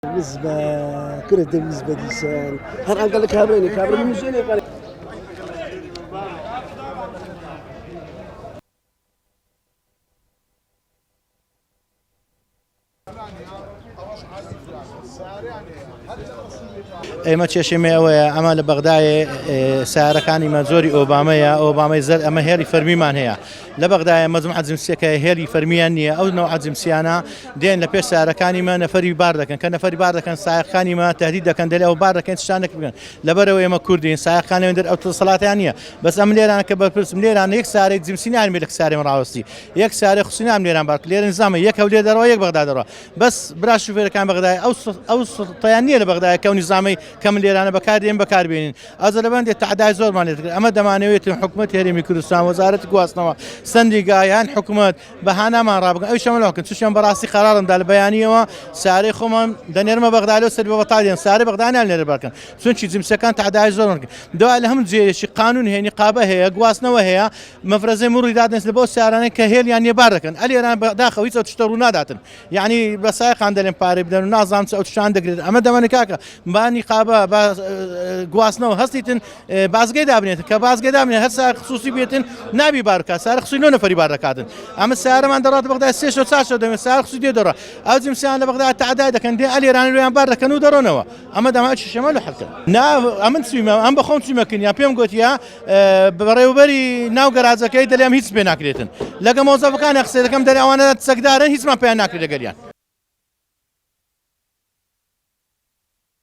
بالنسبة كرة بالنسبة لسان هل قال لك كابرين من زين قال ئێمە کێشەمە ئەوەیە ئەمە لە بەغدایە سیارەکانیمە زۆری ئۆبامەی زەر ئەمە هێری فەرمیمان هەیە لە بەغدایە مەجموعە جنسیەکە هێری فەرمیان نییە ئەو نەوع جنسیانە دێن لە پێش سیارەکانیمە نەفەری بار دەکەن کە نەفەری بار دەکەن سایقەکانیمە تهدید دەکەن دەلێ ئەو بار دەکەن شتانێک بکەن لەبەرەوە ئێمە کوردین سایقەکانی دەر ئەو دەسەڵاتیان نییە بەس ئەم لێرانە کە بەرپرسم لێرانە یەک سارێک جنسی نامێ لە سارێ ڕاوەستی یەک سارێ خوسی نام لێران بار لێرە نظامە یەک هەولێر دەرەوە یەک بەغدا دەڕەوە بەس برا شوفێرەکان بەغدای ئەو سڵتەیان نییە لە بەغدایە کە نظامی کەم لێرانە بەکاردێن بەکاربێنین ئەزە لەبەندێت تعدای زۆرمان لێت ئەمە دەمانەوێت حکوومەت هەرێمی کوردستان وەزارەتی گواستنەوە سندی گایان حکوومەت بەهانامان ڕابگەن ئەو شەمەڵەکەن چیان بەڕاستی قەرارمدا لە بەیانیەوە سارەی خۆمان دەنێرمە بەغدای سەر بە بەتاڵیان سارە بەغدانیان لێرە بەکەن چونکی جنسەکان تعدای زۆر دوای لە هەموو جێشی قانون هەیە نیقابە هەیە گواستنەوە هەیە مەفرەزەی مڕی دادنێت لە بۆ سیارانەی کە هێلیان نێبار دەکەن ئەلێران داخەوە هیچ ئەو تشتە ڕوو ناداتن یعنی بە سایقان دەڵێن پارەی بدەن و نازانم ئەو تشتان دەگرێت ئەمە دەمەنێ کاکە با نیقابە گواستنەوە هەستیتن بازگەی دابنێت کە بازگەی دابنێت هەر سار خصوصی بێتن نابی بارکە سارە خصوصی نۆ نەفەری بار دەکاتن ئەمە سیارەمان دەڕات بەغدای سێ شەو چوار شەو دەمێت سارە خصوصی دێ دەڕات ئەو جنسیان لە بەغدای تعدای دەکەن دێ ئەلێران ڕویان بار دەکەن و دەڕۆنەوە ئەمە دەما شەمە لە حەکە ئەمن چویمە ئەم بەخۆم چویمەکردن یا پێم گوتیا بەڕێوەبەری ناو گەراجەکەی دەلیان هیچ پێ ناکرێتن لەگە مۆزەفەکان قسەی دەکەم دەری ئەوانە سەگدارن هیچمان پێیان ناکرێت لەگەلیان